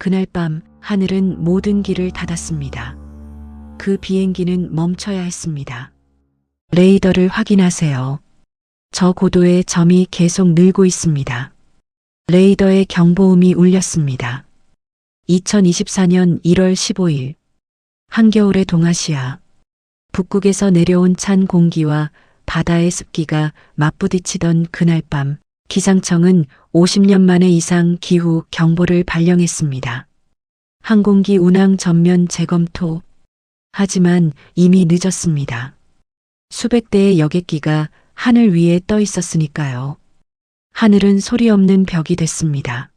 그날 밤 하늘은 모든 길을 닫았습니다. 그 비행기는 멈춰야 했습니다. 레이더를 확인하세요. 저 고도의 점이 계속 늘고 있습니다. 레이더의 경보음이 울렸습니다. 2024년 1월 15일 한겨울의 동아시아 북극에서 내려온 찬 공기와 바다의 습기가 맞부딪히던 그날 밤 기상청은 50년 만에 이상 기후 경보를 발령했습니다. 항공기 운항 전면 재검토. 하지만 이미 늦었습니다. 수백 대의 여객기가 하늘 위에 떠 있었으니까요. 하늘은 소리 없는 벽이 됐습니다.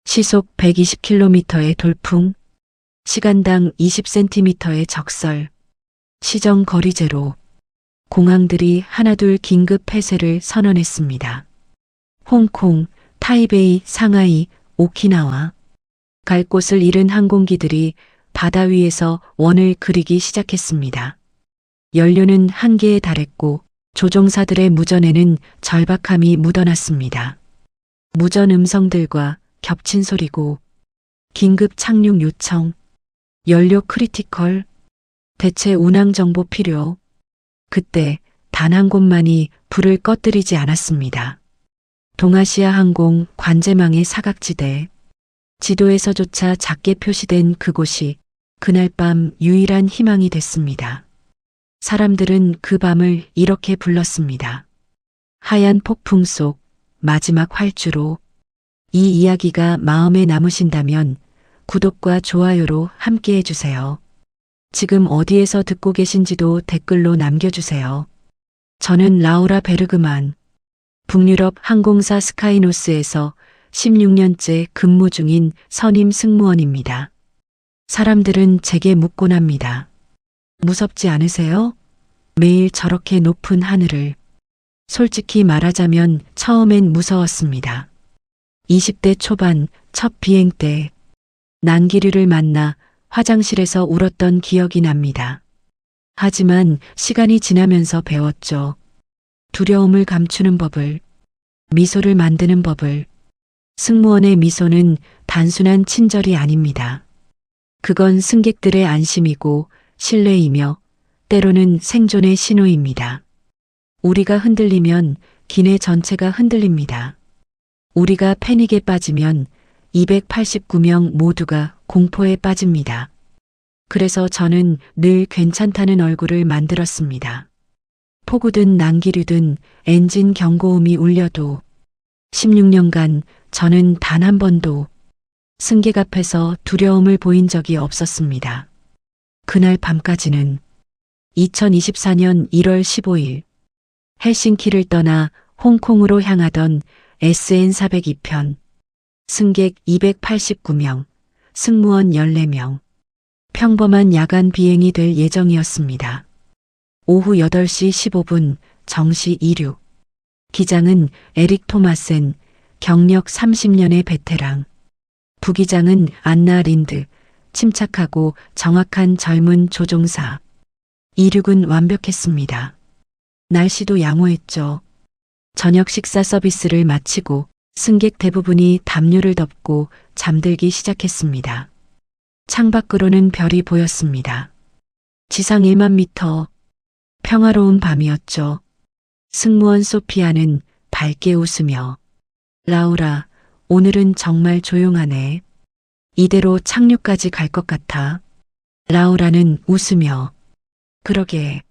시속 120km의 돌풍, 시간당 20cm의 적설, 시정 거리 제로, 공항들이 하나둘 긴급 폐쇄를 선언했습니다. 홍콩, 타이베이, 상하이, 오키나와 갈 곳을 잃은 항공기들이 바다 위에서 원을 그리기 시작했습니다. 연료는 한계에 달했고 조종사들의 무전에는 절박함이 묻어났습니다. 무전 음성들과 겹친 소리고 긴급 착륙 요청, 연료 크리티컬, 대체 운항 정보 필요. 그때 단 한 곳만이 불을 꺼뜨리지 않았습니다. 동아시아 항공 관제망의 사각지대. 지도에서조차 작게 표시된 그곳이 그날 밤 유일한 희망이 됐습니다. 사람들은 그 밤을 이렇게 불렀습니다. 하얀 폭풍 속 마지막 활주로. 이 이야기가 마음에 남으신다면 구독과 좋아요로 함께 해주세요. 지금 어디에서 듣고 계신지도 댓글로 남겨주세요. 저는 라우라 베르그만, 북유럽 항공사 스카이노스에서 16년째 근무 중인 선임 승무원입니다. 사람들은 제게 묻곤 합니다. 무섭지 않으세요? 매일 저렇게 높은 하늘을. 솔직히 말하자면 처음엔 무서웠습니다. 20대 초반 첫 비행 때 난기류를 만나 화장실에서 울었던 기억이 납니다. 하지만 시간이 지나면서 배웠죠. 두려움을 감추는 법을, 미소를 만드는 법을. 승무원의 미소는 단순한 친절이 아닙니다. 그건 승객들의 안심이고 신뢰이며 때로는 생존의 신호입니다. 우리가 흔들리면 기내 전체가 흔들립니다. 우리가 패닉에 빠지면 289명 모두가 공포에 빠집니다. 그래서 저는 늘 괜찮다는 얼굴을 만들었습니다. 폭우든 난기류든 엔진 경고음이 울려도 16년간 저는 단 한 번도 승객 앞에서 두려움을 보인 적이 없었습니다. 그날 밤까지는 2024년 1월 15일 헬싱키를 떠나 홍콩으로 향하던 SN402편 승객 289명, 승무원 14명, 평범한 야간 비행이 될 예정이었습니다. 오후 8시 15분 정시 이륙. 기장은 에릭 토마센, 경력 30년의 베테랑. 부기장은 안나 린드, 침착하고 정확한 젊은 조종사. 이륙은 완벽했습니다. 날씨도 양호했죠. 저녁 식사 서비스를 마치고 승객 대부분이 담요를 덮고 잠들기 시작했습니다. 창밖으로는 별이 보였습니다. 지상 1만 미터. 평화로운 밤이었죠. 승무원 소피아는 밝게 웃으며 라우라, 오늘은 정말 조용하네. 이대로 착륙까지 갈 것 같아. 라우라는 웃으며 그러게.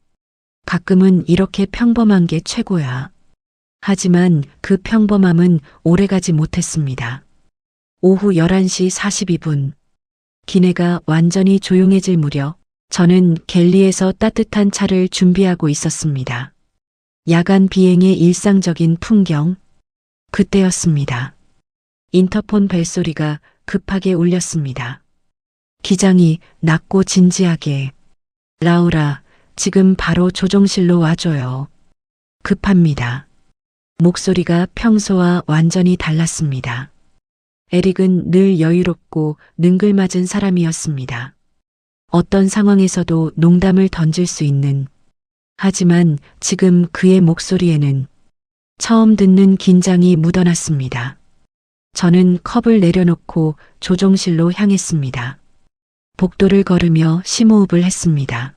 가끔은 이렇게 평범한 게 최고야. 하지만 그 평범함은 오래가지 못했습니다. 오후 11시 42분. 기내가 완전히 조용해질 무렵 저는 갤리에서 따뜻한 차를 준비하고 있었습니다. 야간 비행의 일상적인 풍경. 그때였습니다. 인터폰 벨소리가 급하게 울렸습니다. 기장이 낮고 진지하게 라우라, 지금 바로 조종실로 와줘요. 급합니다. 목소리가 평소와 완전히 달랐습니다. 에릭은 늘 여유롭고 능글맞은 사람이었습니다. 어떤 상황에서도 농담을 던질 수 있는. 하지만 지금 그의 목소리에는 처음 듣는 긴장이 묻어났습니다. 저는 컵을 내려놓고 조종실로 향했습니다. 복도를 걸으며 심호흡을 했습니다.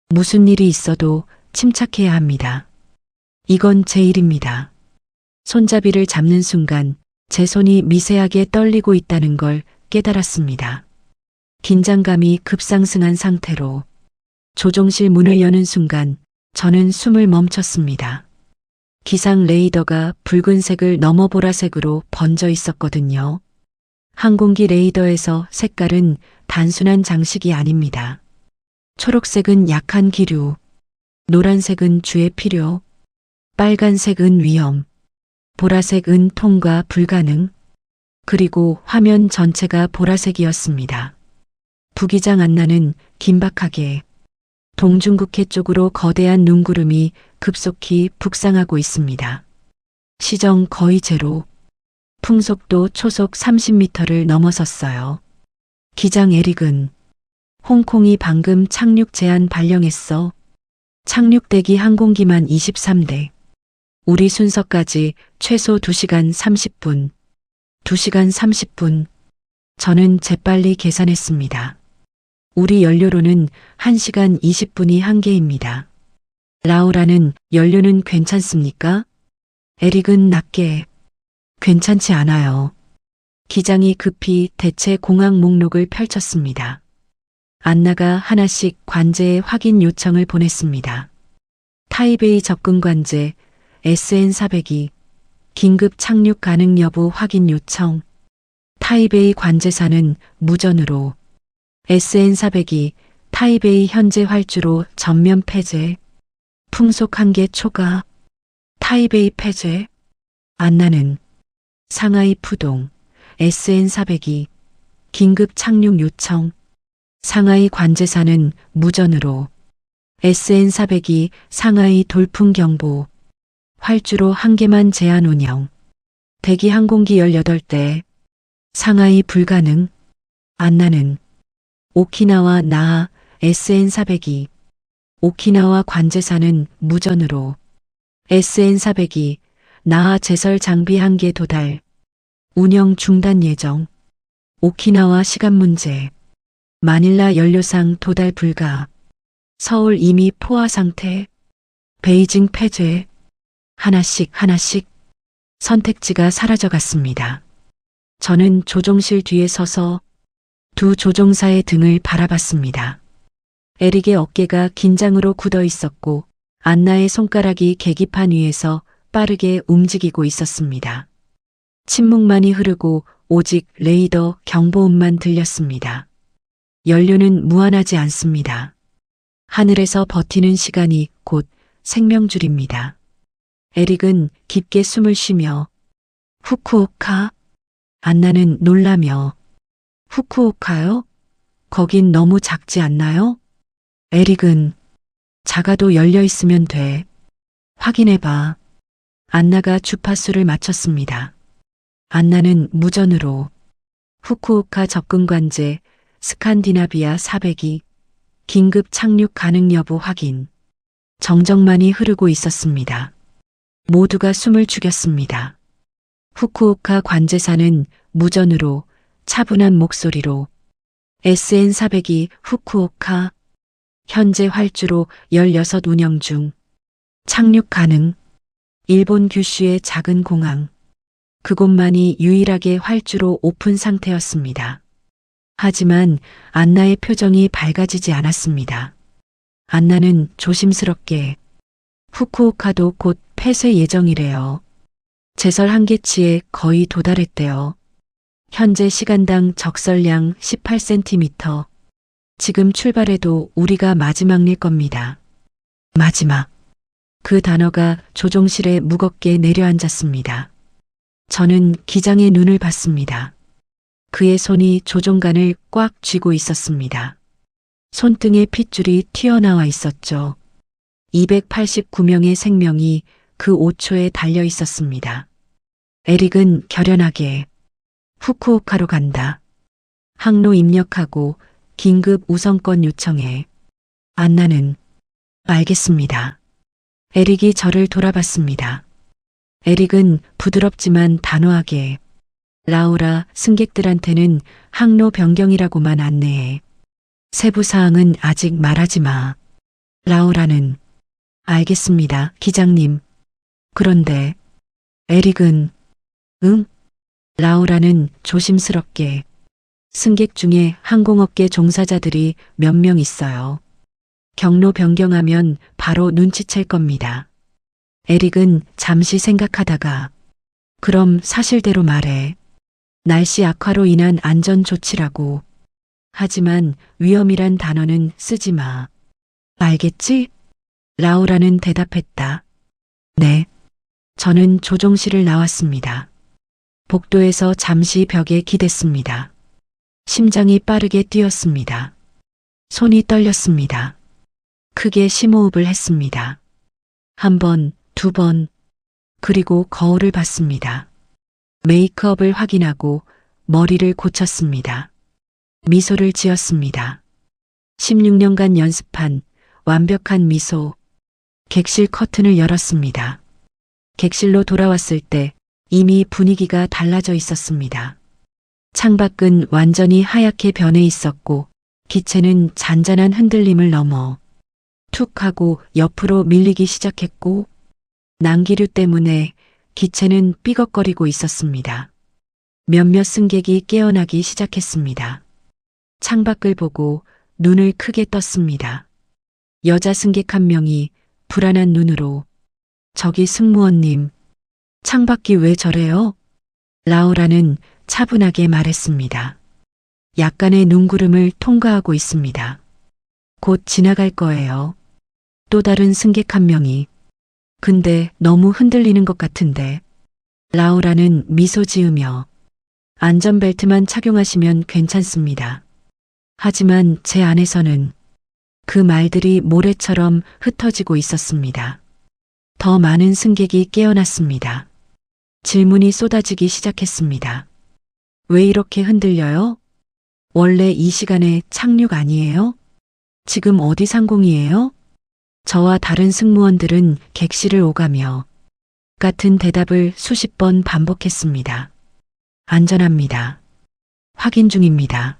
무슨 일이 있어도 침착해야 합니다. 이건 제 일입니다. 손잡이를 잡는 순간 제 손이 미세하게 떨리고 있다는 걸 깨달았습니다. 긴장감이 급상승한 상태로 조종실 문을 여는 순간 저는 숨을 멈췄습니다. 기상 레이더가 붉은색을 넘어 보라색으로 번져 있었거든요. 항공기 레이더에서 색깔은 단순한 장식이 아닙니다. 초록색은 약한 기류, 노란색은 주의 필요, 빨간색은 위험, 보라색은 통과 불가능, 그리고 화면 전체가 보라색이었습니다. 부기장 안나는 긴박하게 동중국해 쪽으로 거대한 눈구름이 급속히 북상하고 있습니다. 시정 거의 제로, 풍속도 초속 30m를 넘어섰어요. 기장 에릭은 홍콩이 방금 착륙 제한 발령했어. 착륙 대기 항공기만 23대. 우리 순서까지 최소 2시간 30분. 2시간 30분. 저는 재빨리 계산했습니다. 우리 연료로는 1시간 20분이 한계입니다. 라우라는 연료는 괜찮습니까? 에릭은 낮게. 괜찮지 않아요. 기장이 급히 대체 공항 목록을 펼쳤습니다. 안나가 하나씩 관제의 확인 요청을 보냈습니다. 타이베이 접근 관제, SN402, 긴급 착륙 가능 여부 확인 요청. 타이베이 관제사는 무전으로, SN402, 타이베이 현재 활주로 전면 폐쇄, 풍속 한계 초과, 타이베이 폐쇄. 안나는 상하이 푸동, SN402, 긴급 착륙 요청. 상하이 관제사는 무전으로, SN402 상하이 돌풍 경보, 활주로 한 개만 제한 운영, 대기 항공기 18대, 상하이 불가능. 안나는 오키나와 나하 SN402, 오키나와 관제사는 무전으로, SN402 나하 제설 장비 한계 도달, 운영 중단 예정, 오키나와 시간 문제, 마닐라 연료상 도달 불가, 서울 이미 포화 상태, 베이징 폐쇄. 하나씩 선택지가 사라져갔습니다. 저는 조종실 뒤에 서서 두 조종사의 등을 바라봤습니다. 에릭의 어깨가 긴장으로 굳어 있었고 안나의 손가락이 계기판 위에서 빠르게 움직이고 있었습니다. 침묵만이 흐르고 오직 레이더 경보음만 들렸습니다. 연료는 무한하지 않습니다. 하늘에서 버티는 시간이 곧 생명줄입니다. 에릭은 깊게 숨을 쉬며 후쿠오카? 안나는 놀라며 후쿠오카요? 거긴 너무 작지 않나요? 에릭은 작아도 열려 있으면 돼. 확인해봐. 안나가 주파수를 맞췄습니다. 안나는 무전으로 후쿠오카 접근 관제 스칸디나비아 402 긴급 착륙 가능 여부 확인. 정적만이 흐르고 있었습니다. 모두가 숨을 죽였습니다. 후쿠오카 관제사는 무전으로 차분한 목소리로 SN402 후쿠오카 현재 활주로 16 운영 중 착륙 가능. 일본 규슈의 작은 공항. 그곳만이 유일하게 활주로 오픈 상태였습니다. 하지만 안나의 표정이 밝아지지 않았습니다. 안나는 조심스럽게 후쿠오카도 곧 폐쇄 예정이래요. 제설 한계치에 거의 도달했대요. 현재 시간당 적설량 18cm. 지금 출발해도 우리가 마지막일 겁니다. 마지막. 그 단어가 조종실에 무겁게 내려앉았습니다. 저는 기장의 눈을 봤습니다. 그의 손이 조종관을 꽉 쥐고 있었습니다. 손등에 핏줄이 튀어나와 있었죠. 289명의 생명이 그 5초에 달려 있었습니다. 에릭은 결연하게 후쿠오카로 간다. 항로 입력하고 긴급 우선권 요청해. 안나는 알겠습니다. 에릭이 저를 돌아봤습니다. 에릭은 부드럽지만 단호하게 라우라, 승객들한테는 항로 변경이라고만 안내해. 세부 사항은 아직 말하지 마. 라우라는 알겠습니다, 기장님. 그런데 에릭은 응? 라우라는 조심스럽게 승객 중에 항공업계 종사자들이 몇 명 있어요. 경로 변경하면 바로 눈치챌 겁니다. 에릭은 잠시 생각하다가 그럼 사실대로 말해. 날씨 악화로 인한 안전 조치라고. 하지만 위험이란 단어는 쓰지 마. 알겠지? 라우라는 대답했다. 네. 저는 조종실을 나왔습니다. 복도에서 잠시 벽에 기댔습니다. 심장이 빠르게 뛰었습니다. 손이 떨렸습니다. 크게 심호흡을 했습니다. 한 번, 두 번, 그리고 거울을 봤습니다. 메이크업을 확인하고 머리를 고쳤습니다. 미소를 지었습니다. 16년간 연습한 완벽한 미소. 객실 커튼을 열었습니다. 객실로 돌아왔을 때 이미 분위기가 달라져 있었습니다. 창밖은 완전히 하얗게 변해 있었고 기체는 잔잔한 흔들림을 넘어 툭 하고 옆으로 밀리기 시작했고 난기류 때문에 기체는 삐걱거리고 있었습니다. 몇몇 승객이 깨어나기 시작했습니다. 창밖을 보고 눈을 크게 떴습니다. 여자 승객 한 명이 불안한 눈으로 저기 승무원님, 창밖이 왜 저래요? 라우라는 차분하게 말했습니다. 약간의 눈구름을 통과하고 있습니다. 곧 지나갈 거예요. 또 다른 승객 한 명이 근데 너무 흔들리는 것 같은데. 라우라는 미소 지으며 안전벨트만 착용하시면 괜찮습니다. 하지만 제 안에서는 그 말들이 모래처럼 흩어지고 있었습니다. 더 많은 승객이 깨어났습니다. 질문이 쏟아지기 시작했습니다. 왜 이렇게 흔들려요? 원래 이 시간에 착륙 아니에요? 지금 어디 상공이에요? 저와 다른 승무원들은 객실을 오가며 같은 대답을 수십 번 반복했습니다. 안전합니다. 확인 중입니다.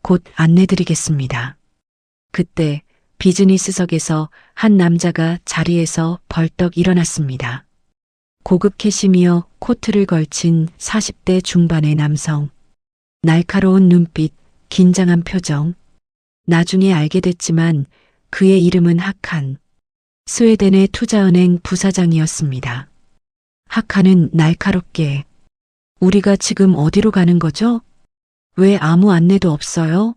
곧 안내드리겠습니다. 그때 비즈니스석에서 한 남자가 자리에서 벌떡 일어났습니다. 고급 캐시미어 코트를 걸친 40대 중반의 남성. 날카로운 눈빛, 긴장한 표정. 나중에 알게 됐지만 그의 이름은 하칸. 스웨덴의 투자은행 부사장이었습니다. 하칸은 날카롭게 우리가 지금 어디로 가는 거죠? 왜 아무 안내도 없어요?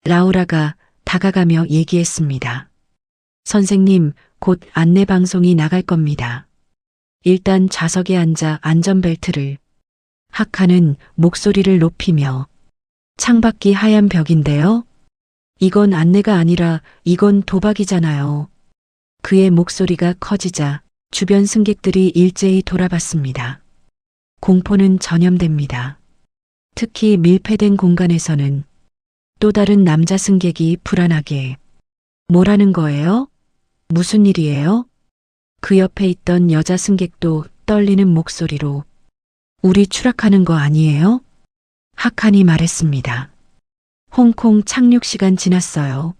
라우라가 다가가며 얘기했습니다. 선생님, 곧 안내 방송이 나갈 겁니다. 일단 좌석에 앉아 안전벨트를. 하칸은 목소리를 높이며 창밖이 하얀 벽인데요. 이건 안내가 아니라 이건 도박이잖아요. 그의 목소리가 커지자 주변 승객들이 일제히 돌아봤습니다. 공포는 전염됩니다. 특히 밀폐된 공간에서는 또 다른 남자 승객이 불안하게 뭐라는 거예요? 무슨 일이에요? 그 옆에 있던 여자 승객도 떨리는 목소리로 우리 추락하는 거 아니에요? 하칸이 말했습니다. 홍콩 착륙 시간 지났어요.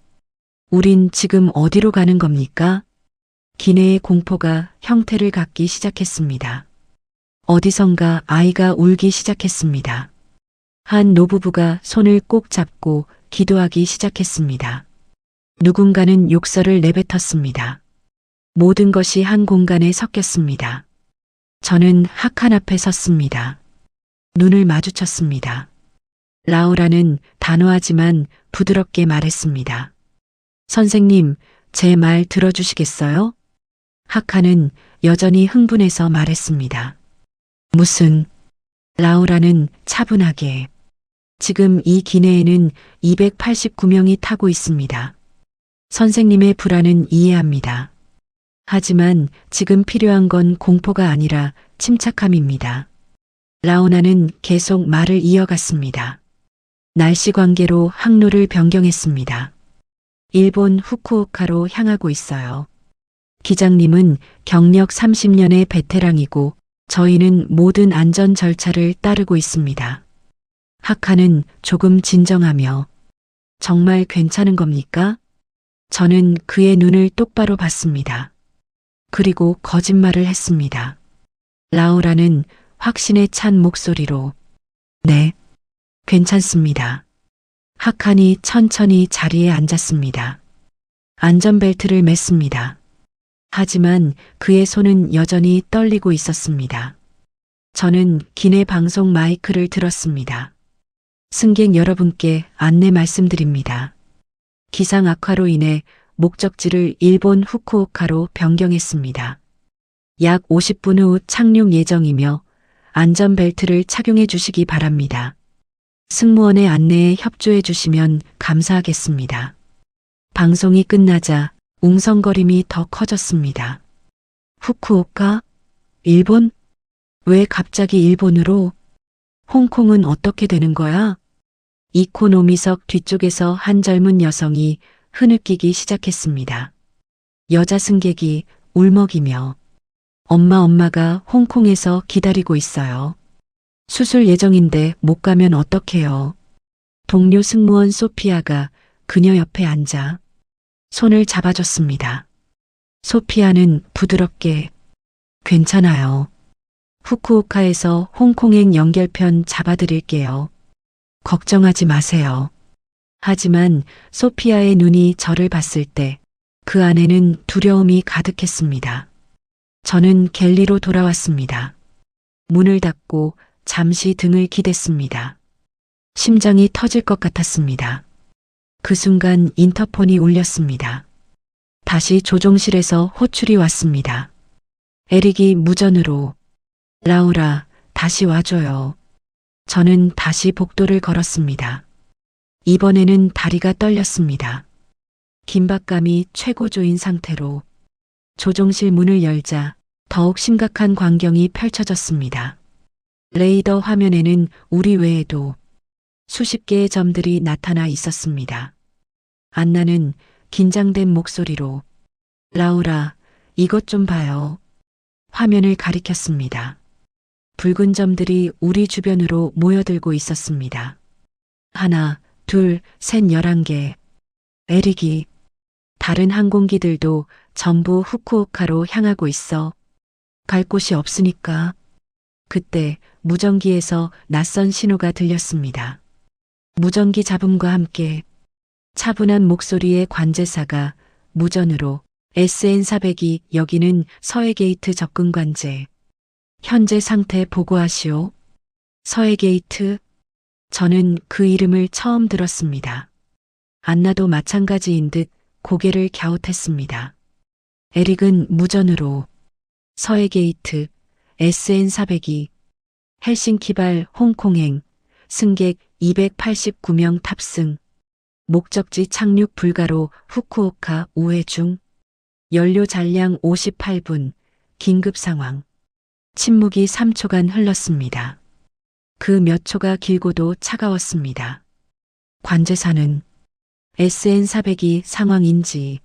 우린 지금 어디로 가는 겁니까? 기내의 공포가 형태를 갖기 시작했습니다. 어디선가 아이가 울기 시작했습니다. 한 노부부가 손을 꼭 잡고 기도하기 시작했습니다. 누군가는 욕설을 내뱉었습니다. 모든 것이 한 공간에 섞였습니다. 저는 하칸 앞에 섰습니다. 눈을 마주쳤습니다. 라우라는 단호하지만 부드럽게 말했습니다. 선생님, 제 말 들어주시겠어요? 하칸은 여전히 흥분해서 말했습니다. 무슨? 라우라는 차분하게. 지금 이 기내에는 289명이 타고 있습니다. 선생님의 불안은 이해합니다. 하지만 지금 필요한 건 공포가 아니라 침착함입니다. 라우나는 계속 말을 이어갔습니다. 날씨 관계로 항로를 변경했습니다. 일본 후쿠오카로 향하고 있어요. 기장님은 경력 30년의 베테랑이고 저희는 모든 안전 절차를 따르고 있습니다. 하카는 조금 진정하며 정말 괜찮은 겁니까? 저는 그의 눈을 똑바로 봤습니다. 그리고 거짓말을 했습니다. 라우라는 확신에 찬 목소리로 네, 괜찮습니다. 하칸이 천천히 자리에 앉았습니다. 안전벨트를 맸습니다. 하지만 그의 손은 여전히 떨리고 있었습니다. 저는 기내 방송 마이크를 들었습니다. 승객 여러분께 안내 말씀드립니다. 기상 악화로 인해 목적지를 일본 후쿠오카로 변경했습니다. 약 50분 후 착륙 예정이며 안전벨트를 착용해 주시기 바랍니다. 승무원의 안내에 협조해 주시면 감사하겠습니다. 방송이 끝나자 웅성거림이 더 커졌습니다. 후쿠오카? 일본? 왜 갑자기 일본으로? 홍콩은 어떻게 되는 거야? 이코노미석 뒤쪽에서 한 젊은 여성이 흐느끼기 시작했습니다. 여자 승객이 울먹이며 엄마가 홍콩에서 기다리고 있어요. 수술 예정인데 못 가면 어떡해요. 동료 승무원 소피아가 그녀 옆에 앉아 손을 잡아줬습니다. 소피아는 부드럽게 괜찮아요. 후쿠오카에서 홍콩행 연결편 잡아드릴게요. 걱정하지 마세요. 하지만 소피아의 눈이 저를 봤을 때 그 안에는 두려움이 가득했습니다. 저는 갤리로 돌아왔습니다. 문을 닫고 잠시 등을 기댔습니다. 심장이 터질 것 같았습니다. 그 순간 인터폰이 울렸습니다. 다시 조종실에서 호출이 왔습니다. 에릭이 무전으로 라우라, 다시 와줘요. 저는 다시 복도를 걸었습니다. 이번에는 다리가 떨렸습니다. 긴박감이 최고조인 상태로 조종실 문을 열자 더욱 심각한 광경이 펼쳐졌습니다. 레이더 화면에는 우리 외에도 수십 개의 점들이 나타나 있었습니다. 안나는 긴장된 목소리로 라우라, 이것 좀 봐요. 화면을 가리켰습니다. 붉은 점들이 우리 주변으로 모여들고 있었습니다. 하나, 둘, 셋, 11개. 에릭이 다른 항공기들도 전부 후쿠오카로 향하고 있어. 갈 곳이 없으니까. 그때 무전기에서 낯선 신호가 들렸습니다. 무전기 잡음과 함께 차분한 목소리의 관제사가 무전으로 SN400이 여기는 서해 게이트 접근 관제. 현재 상태 보고하시오. 서해 게이트. 저는 그 이름을 처음 들었습니다. 안나도 마찬가지인 듯 고개를 갸웃했습니다. 에릭은 무전으로 서해 게이트 SN402 헬싱키발 홍콩행 승객 289명 탑승 목적지 착륙 불가로 후쿠오카 우회 중 연료 잔량 58분 긴급 상황 침묵이 3초간 흘렀습니다. 그 몇 초가 길고도 차가웠습니다. 관제사는 SN402 상황인지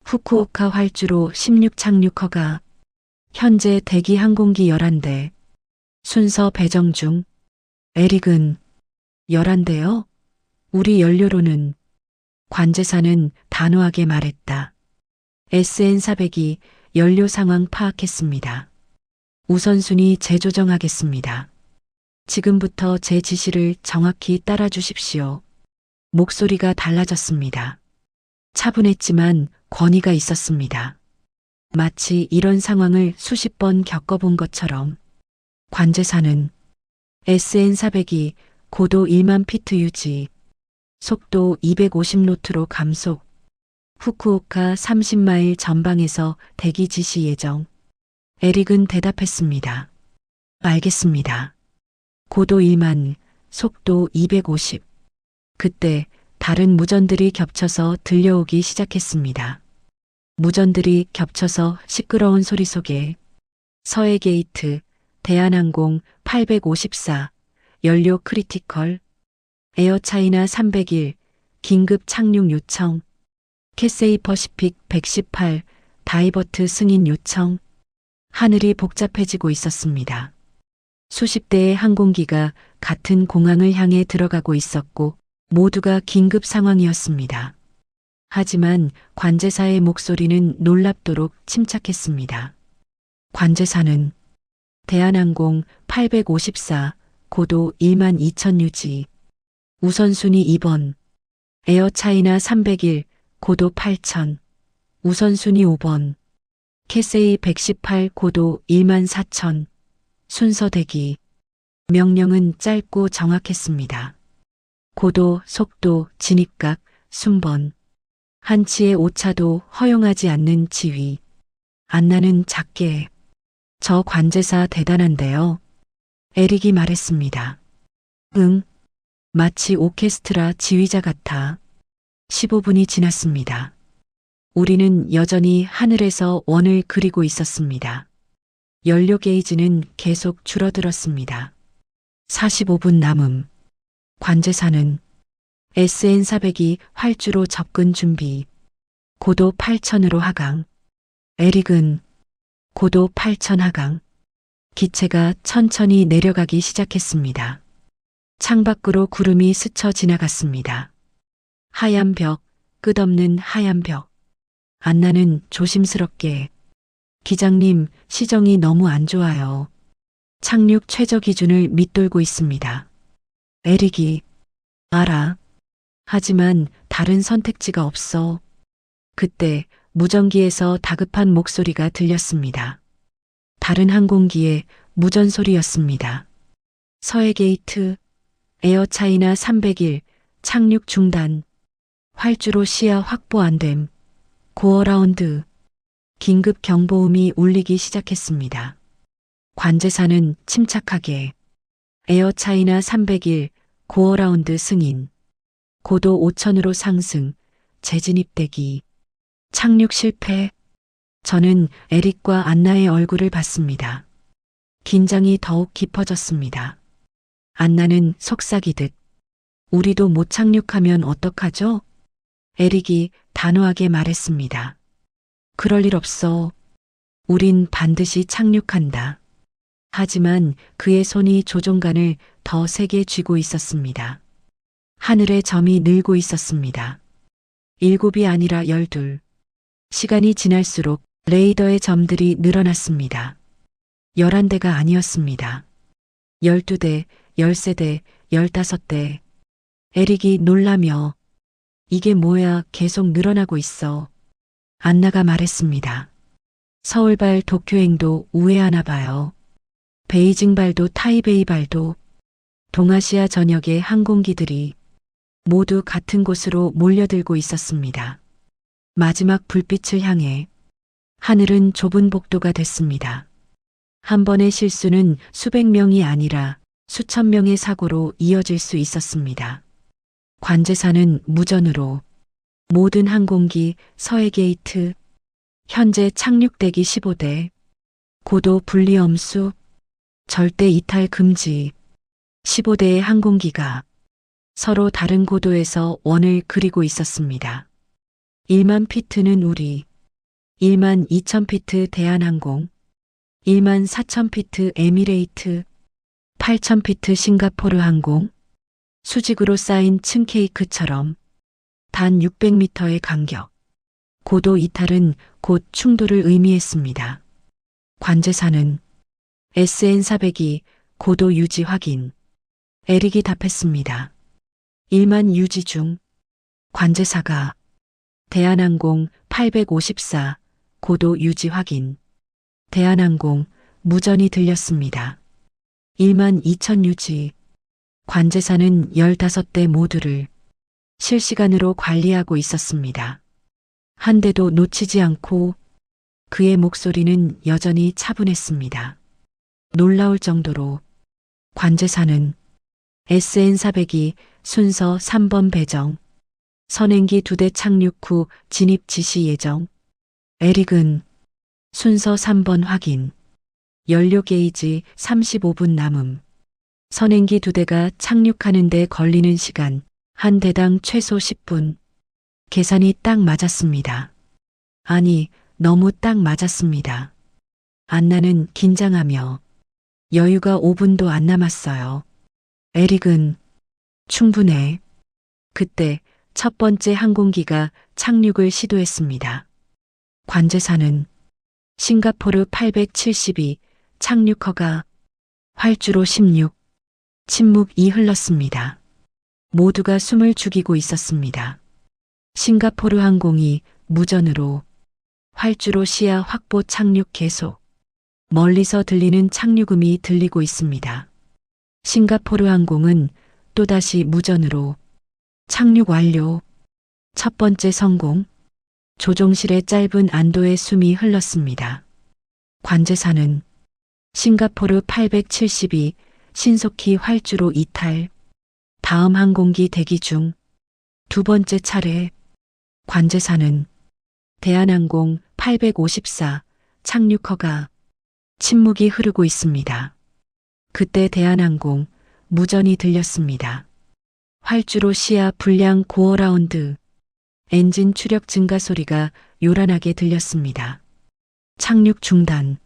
후쿠오카 활주로 16 착륙 허가 현재 대기 항공기 11대 순서 배정 중 에릭은 11대요? 우리 연료로는 관제사는 단호하게 말했다. SN402 연료 상황 파악했습니다. 우선순위 재조정하겠습니다. 지금부터 제 지시를 정확히 따라 주십시오. 목소리가 달라졌습니다. 차분했지만 권위가 있었습니다. 마치 이런 상황을 수십 번 겪어본 것처럼 관제사는 SN402 고도 1만 피트 유지, 속도 250노트로 감속, 후쿠오카 30마일 전방에서 대기 지시 예정. 에릭은 대답했습니다. 알겠습니다. 고도 1만, 속도 250. 그때 다른 무전들이 겹쳐서 들려오기 시작했습니다. 무전들이 겹쳐서 시끄러운 소리 속에 서해 게이트, 대한항공 854, 연료 크리티컬, 에어차이나 301, 긴급 착륙 요청, 캐세이 퍼시픽 118, 다이버트 승인 요청, 하늘이 복잡해지고 있었습니다. 수십 대의 항공기가 같은 공항을 향해 들어가고 있었고 모두가 긴급 상황이었습니다. 하지만 관제사의 목소리는 놀랍도록 침착했습니다. 관제사는 대한항공 854 고도 12000 유지 우선순위 2번 에어차이나 301 고도 8000 우선순위 5번 캐세이 118 고도 14000 순서 대기. 명령은 짧고 정확했습니다. 고도, 속도, 진입각, 순번. 한치의 오차도 허용하지 않는 지휘. 안나는 작게 저 관제사 대단한데요. 에릭이 말했습니다. 응. 마치 오케스트라 지휘자 같아. 15분이 지났습니다. 우리는 여전히 하늘에서 원을 그리고 있었습니다. 연료 게이지는 계속 줄어들었습니다. 45분 남음. 관제사는 SN400이 활주로 접근 준비. 고도 8000으로 하강. 에릭은 고도 8000 하강. 기체가 천천히 내려가기 시작했습니다. 창밖으로 구름이 스쳐 지나갔습니다. 하얀 벽, 끝없는 하얀 벽. 안나는 조심스럽게 기장님, 시정이 너무 안 좋아요. 착륙 최저 기준을 밑돌고 있습니다. 에릭이 알아. 하지만 다른 선택지가 없어. 그때 무전기에서 다급한 목소리가 들렸습니다. 다른 항공기의 무전 소리였습니다. 서해 게이트, 에어차이나 301, 착륙 중단, 활주로 시야 확보 안 됨, 고어라운드, 긴급 경보음이 울리기 시작했습니다. 관제사는 침착하게 에어차이나 301 고어라운드 승인, 고도 5000으로 상승, 재진입 대기, 착륙 실패. 저는 에릭과 안나의 얼굴을 봤습니다. 긴장이 더욱 깊어졌습니다. 안나는 속삭이듯 우리도 못 착륙하면 어떡하죠? 에릭이 단호하게 말했습니다. 그럴 일 없어. 우린 반드시 착륙한다. 하지만 그의 손이 조종간을 더 세게 쥐고 있었습니다. 하늘의 점이 늘고 있었습니다. 7이 아니라 12. 시간이 지날수록 레이더의 점들이 늘어났습니다. 11대가 아니었습니다. 12대, 13대, 15대. 에릭이 놀라며 이게 뭐야 계속 늘어나고 있어. 안나가 말했습니다. 서울발 도쿄행도 우회하나 봐요. 베이징발도 타이베이발도 동아시아 전역의 항공기들이 모두 같은 곳으로 몰려들고 있었습니다. 마지막 불빛을 향해 하늘은 좁은 복도가 됐습니다. 한 번의 실수는 수백 명이 아니라 수천 명의 사고로 이어질 수 있었습니다. 관제사는 무전으로 모든 항공기 서해 게이트, 현재 착륙 대기 15대, 고도 분리 엄수, 절대 이탈 금지, 15대의 항공기가 서로 다른 고도에서 원을 그리고 있었습니다. 1만 피트는 우리, 1만 2천 피트 대한항공, 1만 4천 피트 에미레이트, 8천 피트 싱가포르 항공, 수직으로 쌓인 층 케이크처럼 단 600m의 간격. 고도 이탈은 곧 충돌을 의미했습니다. 관제사는 SN400이 고도 유지 확인. 에릭이 답했습니다. 1만 유지 중. 관제사가 대한항공 854 고도 유지 확인. 대한항공 무전이 들렸습니다. 1만 2천 유지. 관제사는 15대 모두를 실시간으로 관리하고 있었습니다. 한 대도 놓치지 않고 그의 목소리는 여전히 차분했습니다. 놀라울 정도로 관제사는 SN400이 순서 3번 배정, 선행기 2대 착륙 후 진입 지시 예정, 에릭은 순서 3번 확인, 연료 게이지 35분 남음, 선행기 2대가 착륙하는 데 걸리는 시간 한 대당 최소 10분. 계산이 딱 맞았습니다. 아니, 너무 딱 맞았습니다. 안나는 긴장하며 여유가 5분도 안 남았어요. 에릭은 충분해. 그때 첫 번째 항공기가 착륙을 시도했습니다. 관제사는 싱가포르 872 착륙허가 활주로 16 침묵이 흘렀습니다. 모두가 숨을 죽이고 있었습니다. 싱가포르 항공이 무전으로 활주로 시야 확보 착륙 계속. 멀리서 들리는 착륙음이 들리고 있습니다. 싱가포르 항공은 또다시 무전으로 착륙 완료. 첫 번째 성공. 조종실의 짧은 안도의 숨이 흘렀습니다. 관제사는 싱가포르 872 신속히 활주로 이탈. 다음 항공기 대기 중. 두 번째 차례. 관제사는 대한항공 854 착륙허가 침묵이 흐르고 있습니다. 그때 대한항공 무전이 들렸습니다. 활주로 시야 불량 고어 라운드. 엔진 추력 증가 소리가 요란하게 들렸습니다. 착륙 중단.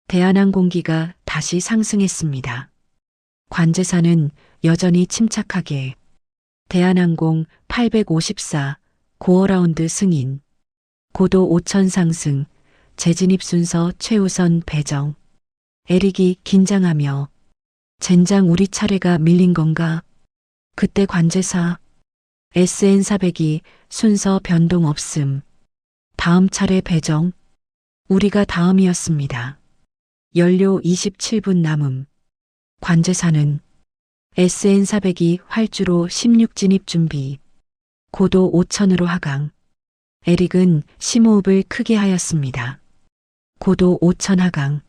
대한항공기가 다시 상승했습니다. 관제사는 여전히 침착하게 대한항공 854 고어 라운드 승인. 고도 5000 상승. 재진입 순서 최우선 배정. 에릭이 긴장하며 젠장 우리 차례가 밀린 건가? 그때 관제사 SN400이 순서 변동 없음. 다음 차례 배정. 우리가 다음이었습니다. 연료 27분 남음. 관제사는 SN400이 활주로 16 진입 준비. 고도 5000으로 하강. 에릭은 심호흡을 크게 하였습니다. 고도 5000 하강.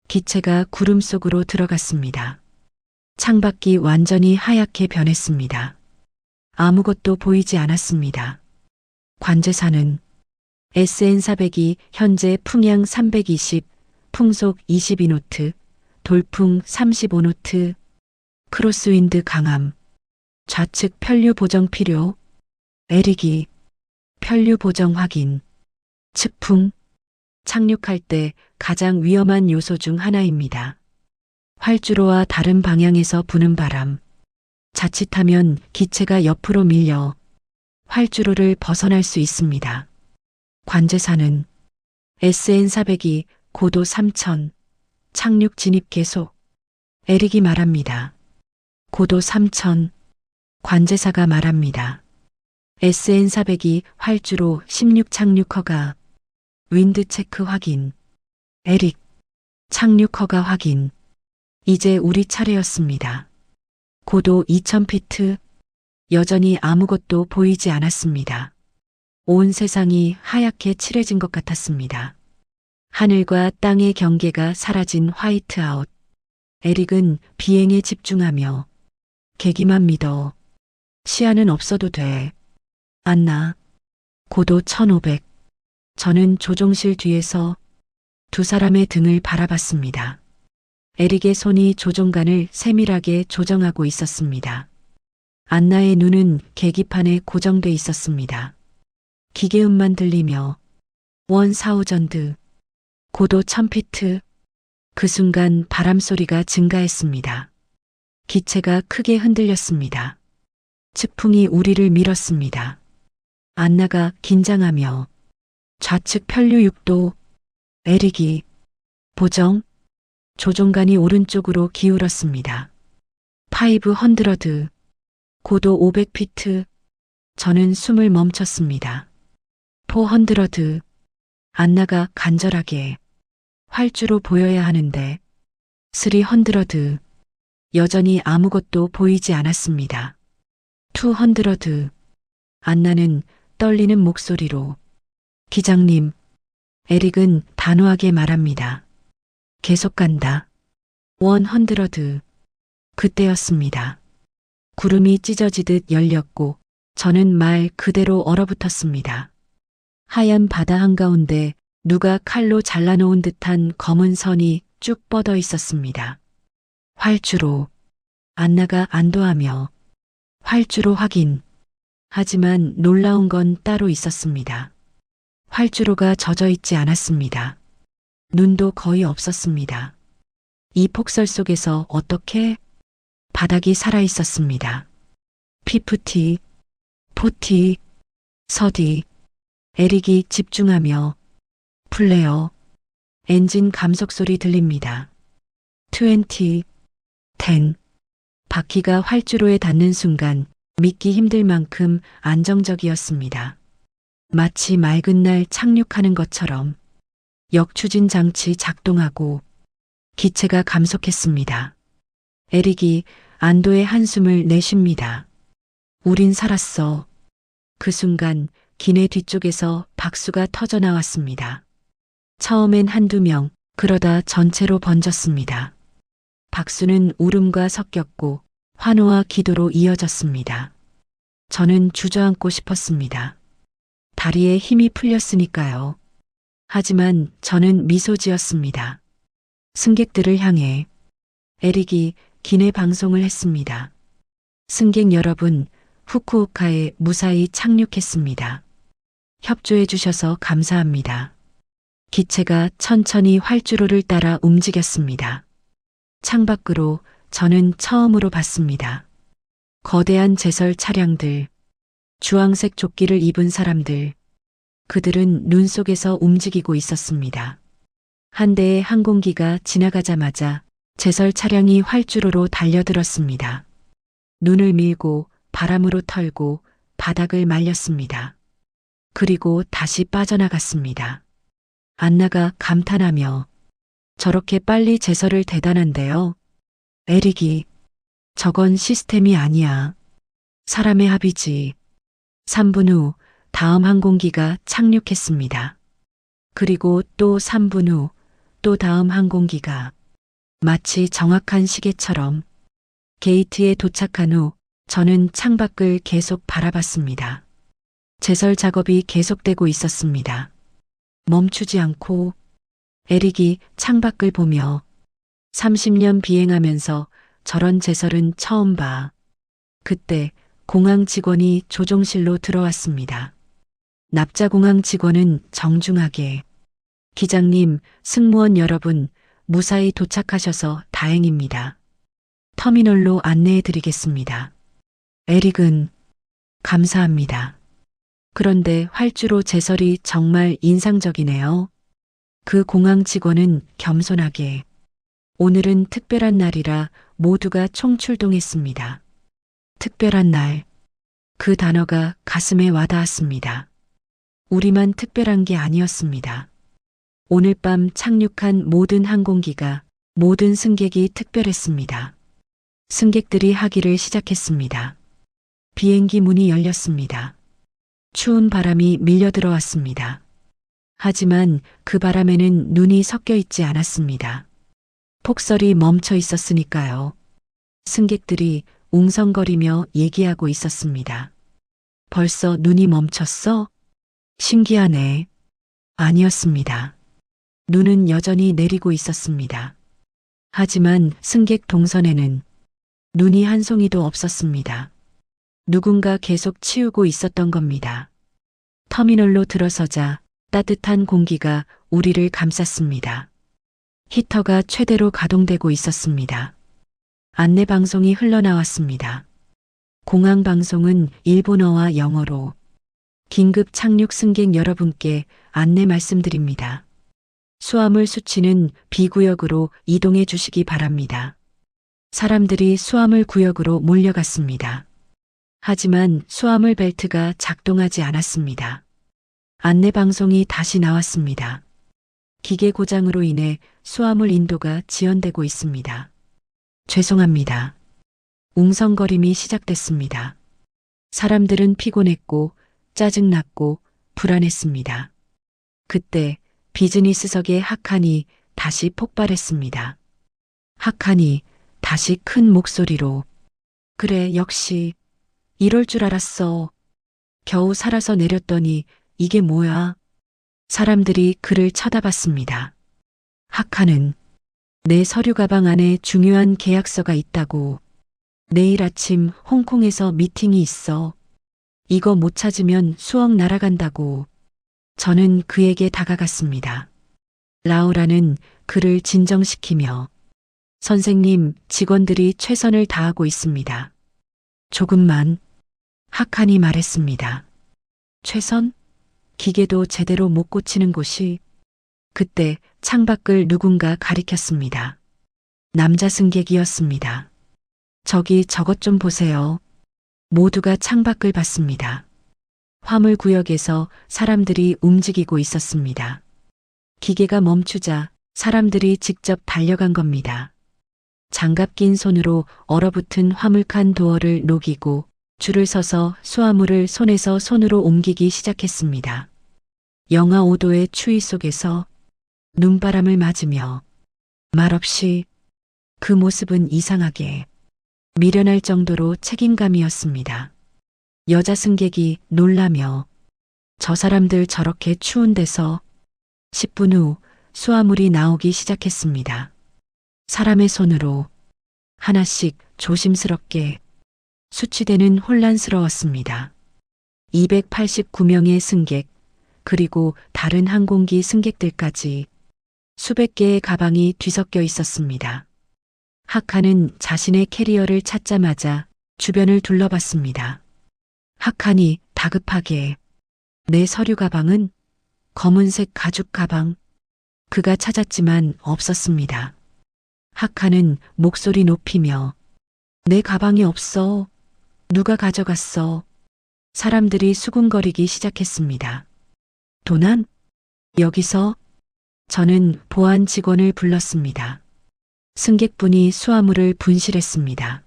기체가 구름 속으로 들어갔습니다. 창밖이 완전히 하얗게 변했습니다. 아무것도 보이지 않았습니다. 관제사는 SN400이 현재 풍향 320, 풍속 22노트, 돌풍 35노트, 크로스윈드 강함, 좌측 편류 보정 필요. 에릭이 편류 보정 확인. 측풍. 착륙할 때 가장 위험한 요소 중 하나입니다. 활주로와 다른 방향에서 부는 바람. 자칫하면 기체가 옆으로 밀려 활주로를 벗어날 수 있습니다. 관제사는 SN400이 고도 3000, 착륙 진입 계속. 에릭이 말합니다. 고도 3000. 관제사가 말합니다. SN400이 활주로 16 착륙 허가. 윈드 체크 확인. 에릭. 착륙 허가 확인. 이제 우리 차례였습니다. 고도 2000피트. 여전히 아무것도 보이지 않았습니다. 온 세상이 하얗게 칠해진 것 같았습니다. 하늘과 땅의 경계가 사라진 화이트아웃. 에릭은 비행에 집중하며 계기만 믿어. 시야는 없어도 돼. 안나. 고도 1500. 저는 조종실 뒤에서 두 사람의 등을 바라봤습니다. 에릭의 손이 조종관을 세밀하게 조정하고 있었습니다. 안나의 눈은 계기판에 고정돼 있었습니다. 기계음만 들리며 원 사우전드. 고도 1000피트. 그 순간 바람 소리가 증가했습니다. 기체가 크게 흔들렸습니다. 측풍이 우리를 밀었습니다. 안나가 긴장하며 좌측 편류 6도. 에릭이 보정. 조종관이 오른쪽으로 기울었습니다. 500. 고도 500피트. 저는 숨을 멈췄습니다. 400. 안나가 간절하게 활주로 보여야 하는데. 300. 여전히 아무것도 보이지 않았습니다. 200. 안나는 떨리는 목소리로 기장님. 에릭은 단호하게 말합니다. 계속 간다. 100. 그때였습니다. 구름이 찢어지듯 열렸고 저는 말 그대로 얼어붙었습니다. 하얀 바다 한가운데 누가 칼로 잘라놓은 듯한 검은 선이 쭉 뻗어 있었습니다. 활주로. 안나가 안도하며 활주로 확인. 하지만 놀라운 건 따로 있었습니다. 활주로가 젖어 있지 않았습니다. 눈도 거의 없었습니다. 이 폭설 속에서 어떻게 바닥이 살아 있었습니다. 피프티, 포티, 서디, 에릭이 집중하며 플레어, 엔진 감속 소리 들립니다. 20, 10, 바퀴가 활주로에 닿는 순간 믿기 힘들 만큼 안정적이었습니다. 마치 맑은 날 착륙하는 것처럼 역추진 장치 작동하고 기체가 감속했습니다. 에릭이 안도의 한숨을 내쉽니다. 우린 살았어. 그 순간 기내 뒤쪽에서 박수가 터져 나왔습니다. 처음엔 한두 명, 그러다 전체로 번졌습니다. 박수는 울음과 섞였고 환호와 기도로 이어졌습니다. 저는 주저앉고 싶었습니다. 다리에 힘이 풀렸으니까요. 하지만 저는 미소 지었습니다. 승객들을 향해 에릭이 기내 방송을 했습니다. 승객 여러분, 후쿠오카에 무사히 착륙했습니다. 협조해 주셔서 감사합니다. 기체가 천천히 활주로를 따라 움직였습니다. 창밖으로 저는 처음으로 봤습니다. 거대한 제설 차량들, 주황색 조끼를 입은 사람들, 그들은 눈 속에서 움직이고 있었습니다. 한 대의 항공기가 지나가자마자 제설 차량이 활주로로 달려들었습니다. 눈을 밀고 바람으로 털고 바닥을 말렸습니다. 그리고 다시 빠져나갔습니다. 안나가 감탄하며 저렇게 빨리 제설을 대단한데요. 에릭이 저건 시스템이 아니야. 사람의 합이지. 3분 후 다음 항공기가 착륙했습니다. 그리고 또 3분 후 또 다음 항공기가 마치 정확한 시계처럼 게이트에 도착한 후 저는 창밖을 계속 바라봤습니다. 제설 작업이 계속되고 있었습니다. 멈추지 않고 에릭이 창밖을 보며 30년 비행하면서 저런 제설은 처음 봐. 그때 공항 직원이 조종실로 들어왔습니다. 납자공항 직원은 정중하게 기장님, 승무원 여러분, 무사히 도착하셔서 다행입니다. 터미널로 안내해 드리겠습니다. 에릭은 감사합니다. 그런데 활주로 제설이 정말 인상적이네요. 그 공항 직원은 겸손하게 오늘은 특별한 날이라 모두가 총출동했습니다. 특별한 날. 그 단어가 가슴에 와닿았습니다. 우리만 특별한 게 아니었습니다. 오늘 밤 착륙한 모든 항공기가 모든 승객이 특별했습니다. 승객들이 하기를 시작했습니다. 비행기 문이 열렸습니다. 추운 바람이 밀려 들어왔습니다. 하지만 그 바람에는 눈이 섞여 있지 않았습니다. 폭설이 멈춰 있었으니까요. 승객들이 웅성거리며 얘기하고 있었습니다. 벌써 눈이 멈췄어? 신기하네. 아니었습니다. 눈은 여전히 내리고 있었습니다. 하지만 승객 동선에는 눈이 한 송이도 없었습니다. 누군가 계속 치우고 있었던 겁니다. 터미널로 들어서자 따뜻한 공기가 우리를 감쌌습니다. 히터가 최대로 가동되고 있었습니다. 안내 방송이 흘러나왔습니다. 공항 방송은 일본어와 영어로 긴급 착륙 승객 여러분께 안내 말씀드립니다. 수화물 수치는 B구역으로 이동해 주시기 바랍니다. 사람들이 수화물 구역으로 몰려갔습니다. 하지만 수화물 벨트가 작동하지 않았습니다. 안내 방송이 다시 나왔습니다. 기계 고장으로 인해 수화물 인도가 지연되고 있습니다. 죄송합니다. 웅성거림이 시작됐습니다. 사람들은 피곤했고 짜증났고 불안했습니다. 그때 비즈니스석의 하칸이 다시 폭발했습니다. 하칸이 다시 큰 목소리로 그래, 역시 이럴 줄 알았어. 겨우 살아서 내렸더니 이게 뭐야? 사람들이 그를 쳐다봤습니다. 하칸은 내 서류 가방 안에 중요한 계약서가 있다고. 내일 아침 홍콩에서 미팅이 있어. 이거 못 찾으면 수억 날아간다고. 저는 그에게 다가갔습니다. 라우라는 그를 진정시키며 선생님, 직원들이 최선을 다하고 있습니다. 조금만, 하칸이 말했습니다. 최선? 기계도 제대로 못 고치는 곳이. 그때 창밖을 누군가 가리켰습니다. 남자 승객이었습니다. 저기 저것 좀 보세요. 모두가 창밖을 봤습니다. 화물 구역에서 사람들이 움직이고 있었습니다. 기계가 멈추자 사람들이 직접 달려간 겁니다. 장갑 낀 손으로 얼어붙은 화물칸 도어를 녹이고 줄을 서서 수화물을 손에서 손으로 옮기기 시작했습니다. 영하 5도의 추위 속에서 눈바람을 맞으며 말없이 그 모습은 이상하게 미련할 정도로 책임감이었습니다. 여자 승객이 놀라며 저 사람들 저렇게 추운 데서 10분 후 수화물이 나오기 시작했습니다. 사람의 손으로 하나씩 조심스럽게 수치대는 혼란스러웠습니다. 289명의 승객, 그리고 다른 항공기 승객들까지 수백 개의 가방이 뒤섞여 있었습니다. 하칸은 자신의 캐리어를 찾자마자 주변을 둘러봤습니다. 하칸이 다급하게 내 서류 가방은 검은색 가죽 가방. 그가 찾았지만 없었습니다. 하칸은 목소리 높이며 내 가방이 없어. 누가 가져갔어. 사람들이 수군거리기 시작했습니다. 도난? 여기서? 저는 보안 직원을 불렀습니다. 승객분이 수화물을 분실했습니다.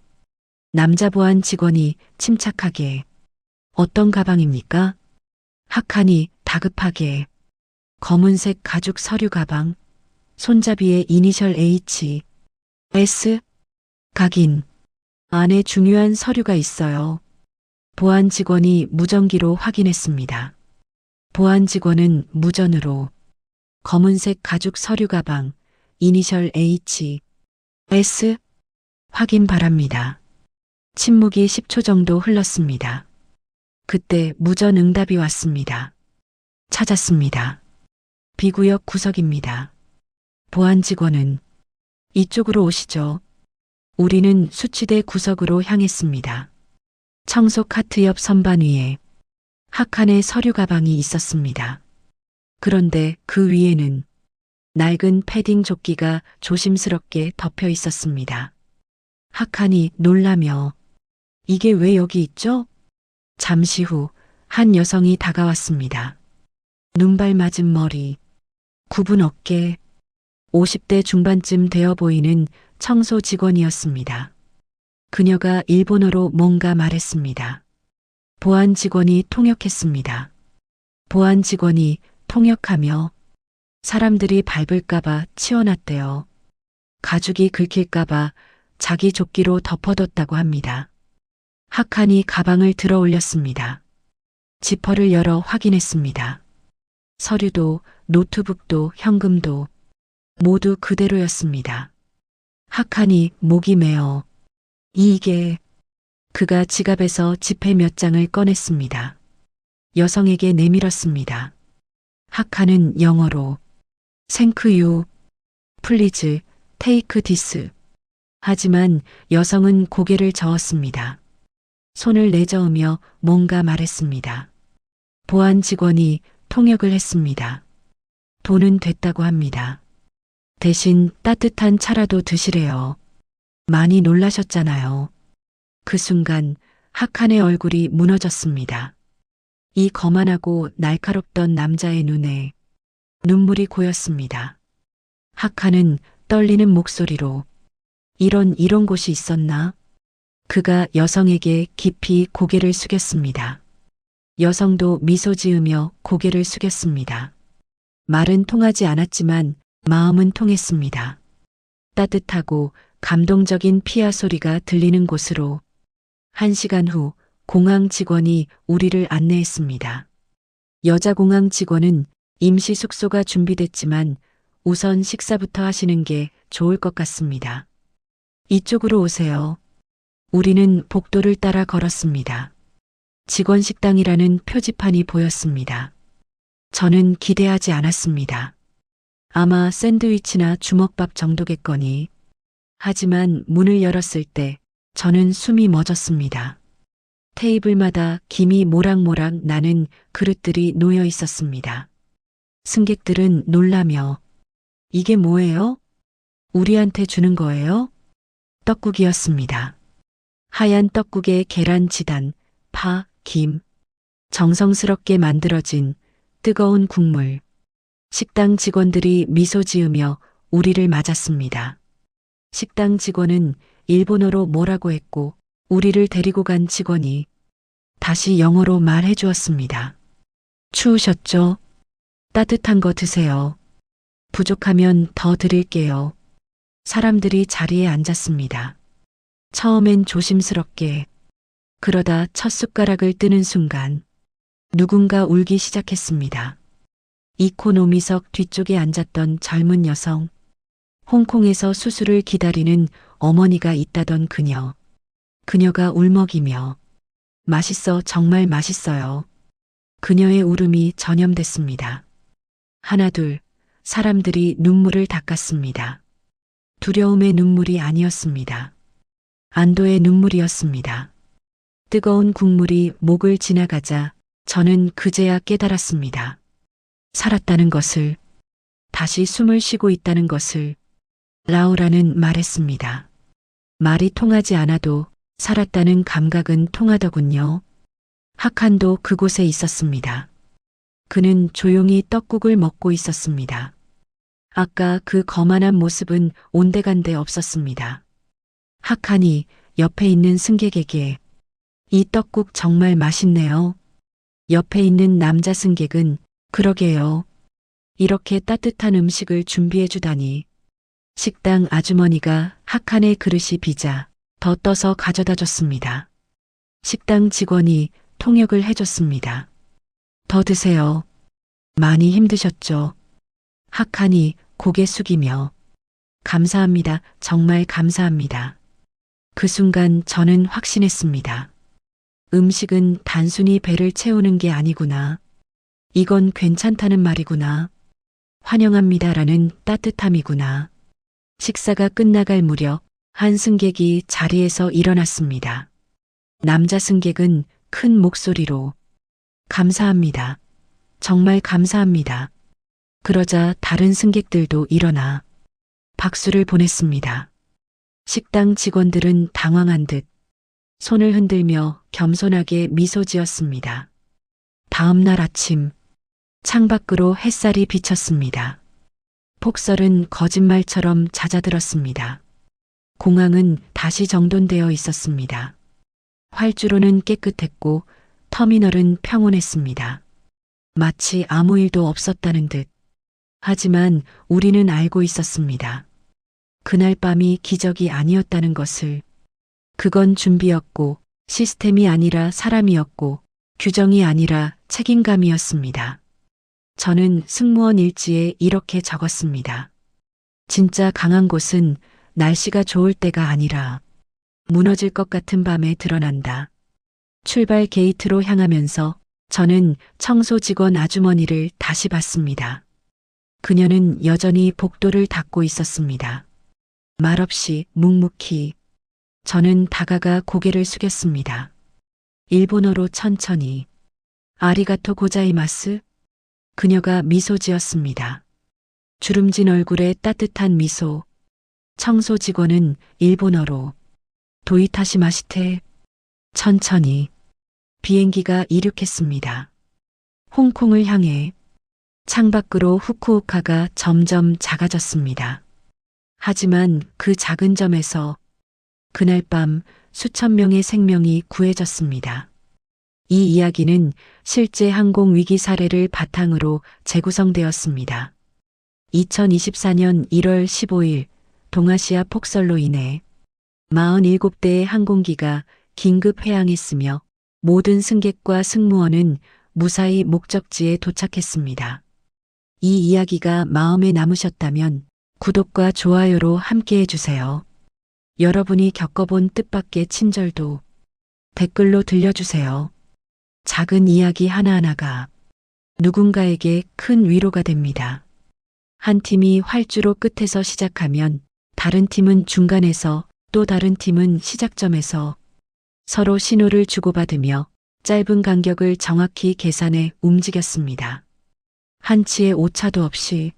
남자 보안 직원이 침착하게 어떤 가방입니까? 하칸이 다급하게 검은색 가죽 서류 가방, 손잡이에 이니셜 H, S, 각인, 안에 중요한 서류가 있어요. 보안 직원이 무전기로 확인했습니다. 보안 직원은 무전으로 검은색 가죽 서류 가방, 이니셜 H, S, 확인 바랍니다. 침묵이 10초 정도 흘렀습니다. 그때 무전 응답이 왔습니다. 찾았습니다. B구역 구석입니다. 보안 직원은 이쪽으로 오시죠. 우리는 수치대 구석으로 향했습니다. 청소 카트 옆 선반 위에 하칸의 서류 가방이 있었습니다. 그런데 그 위에는 낡은 패딩 조끼가 조심스럽게 덮여 있었습니다. 하칸이 놀라며 이게 왜 여기 있죠? 잠시 후 한 여성이 다가왔습니다. 눈발 맞은 머리, 굽은 어깨, 50대 중반쯤 되어 보이는 청소 직원이었습니다. 그녀가 일본어로 뭔가 말했습니다. 보안 직원이 통역했습니다. 보안 직원이 통역하며 사람들이 밟을까봐 치워놨대요. 가죽이 긁힐까봐 자기 조끼로 덮어뒀다고 합니다. 하칸이 가방을 들어 올렸습니다. 지퍼를 열어 확인했습니다. 서류도 노트북도 현금도 모두 그대로였습니다. 하칸이 목이 메어 이게 그가 지갑에서 지폐 몇 장을 꺼냈습니다. 여성에게 내밀었습니다. 하칸은 영어로 Thank you, please, take this. 하지만 여성은 고개를 저었습니다. 손을 내저으며 뭔가 말했습니다. 보안 직원이 통역을 했습니다. 돈은 됐다고 합니다. 대신 따뜻한 차라도 드시래요. 많이 놀라셨잖아요. 그 순간 하칸의 얼굴이 무너졌습니다. 이 거만하고 날카롭던 남자의 눈에 눈물이 고였습니다. 하칸은 떨리는 목소리로 이런 곳이 있었나? 그가 여성에게 깊이 고개를 숙였습니다. 여성도 미소 지으며 고개를 숙였습니다. 말은 통하지 않았지만 마음은 통했습니다. 따뜻하고 감동적인 피아 소리가 들리는 곳으로 1시간 후 공항 직원이 우리를 안내했습니다. 여자 공항 직원은 임시 숙소가 준비됐지만 우선 식사부터 하시는 게 좋을 것 같습니다. 이쪽으로 오세요. 우리는 복도를 따라 걸었습니다. 직원 식당이라는 표지판이 보였습니다. 저는 기대하지 않았습니다. 아마 샌드위치나 주먹밥 정도겠거니. 하지만 문을 열었을 때 저는 숨이 멎었습니다. 테이블마다 김이 모락모락 나는 그릇들이 놓여 있었습니다. 승객들은 놀라며 이게 뭐예요? 우리한테 주는 거예요? 떡국이었습니다. 하얀 떡국에 계란 지단, 파, 김, 정성스럽게 만들어진 뜨거운 국물. 식당 직원들이 미소 지으며 우리를 맞았습니다. 식당 직원은 일본어로 뭐라고 했고 우리를 데리고 간 직원이 다시 영어로 말해 주었습니다. 추우셨죠? 따뜻한 거 드세요. 부족하면 더 드릴게요. 사람들이 자리에 앉았습니다. 처음엔 조심스럽게, 그러다 첫 숟가락을 뜨는 순간 누군가 울기 시작했습니다. 이코노미석 뒤쪽에 앉았던 젊은 여성, 홍콩에서 수술을 기다리는 어머니가 있다던 그녀. 그녀가 울먹이며 맛있어, 정말 맛있어요. 그녀의 울음이 전염됐습니다. 하나 둘, 사람들이 눈물을 닦았습니다. 두려움의 눈물이 아니었습니다. 안도의 눈물이었습니다. 뜨거운 국물이 목을 지나가자 저는 그제야 깨달았습니다. 살았다는 것을, 다시 숨을 쉬고 있다는 것을 라우라는 말했습니다. 말이 통하지 않아도 살았다는 감각은 통하더군요. 하칸도 그곳에 있었습니다. 그는 조용히 떡국을 먹고 있었습니다. 아까 그 거만한 모습은 온데간데 없었습니다. 하칸이 옆에 있는 승객에게 이 떡국 정말 맛있네요. 옆에 있는 남자 승객은 그러게요. 이렇게 따뜻한 음식을 준비해 주다니. 식당 아주머니가 하칸의 그릇이 비자 더 떠서 가져다 줬습니다. 식당 직원이 통역을 해줬습니다. 더 드세요. 많이 힘드셨죠? 하칸이 고개 숙이며 감사합니다. 정말 감사합니다. 그 순간 저는 확신했습니다. 음식은 단순히 배를 채우는 게 아니구나. 이건 괜찮다는 말이구나. 환영합니다라는 따뜻함이구나. 식사가 끝나갈 무렵 한 승객이 자리에서 일어났습니다. 남자 승객은 큰 목소리로 감사합니다. 정말 감사합니다. 그러자 다른 승객들도 일어나 박수를 보냈습니다. 식당 직원들은 당황한 듯 손을 흔들며 겸손하게 미소 지었습니다. 다음 날 아침 창밖으로 햇살이 비쳤습니다. 폭설은 거짓말처럼 잦아들었습니다. 공항은 다시 정돈되어 있었습니다. 활주로는 깨끗했고 터미널은 평온했습니다. 마치 아무 일도 없었다는 듯. 하지만 우리는 알고 있었습니다. 그날 밤이 기적이 아니었다는 것을. 그건 준비였고 시스템이 아니라 사람이었고 규정이 아니라 책임감이었습니다. 저는 승무원 일지에 이렇게 적었습니다. 진짜 강한 곳은 날씨가 좋을 때가 아니라 무너질 것 같은 밤에 드러난다. 출발 게이트로 향하면서 저는 청소 직원 아주머니를 다시 봤습니다. 그녀는 여전히 복도를 닦고 있었습니다. 말없이 묵묵히. 저는 다가가 고개를 숙였습니다. 일본어로 천천히. 아리가토 고자이마스? 그녀가 미소 지었습니다. 주름진 얼굴에 따뜻한 미소. 청소 직원은 일본어로 도이타시마시테. 천천히. 비행기가 이륙했습니다. 홍콩을 향해. 창밖으로 후쿠오카가 점점 작아졌습니다. 하지만 그 작은 점에서 그날 밤 수천 명의 생명이 구해졌습니다. 이 이야기는 실제 항공 위기 사례를 바탕으로 재구성되었습니다. 2024년 1월 15일 동아시아 폭설로 인해 47대의 항공기가 긴급 회항했으며 모든 승객과 승무원은 무사히 목적지에 도착했습니다. 이 이야기가 마음에 남으셨다면 구독과 좋아요로 함께해 주세요. 여러분이 겪어본 뜻밖의 친절도 댓글로 들려주세요. 작은 이야기 하나하나가 누군가에게 큰 위로가 됩니다. 한 팀이 활주로 끝에서 시작하면 다른 팀은 중간에서 또 다른 팀은 시작점에서 서로 신호를 주고받으며 짧은 간격을 정확히 계산해 움직였습니다. 한치의 오차도 없이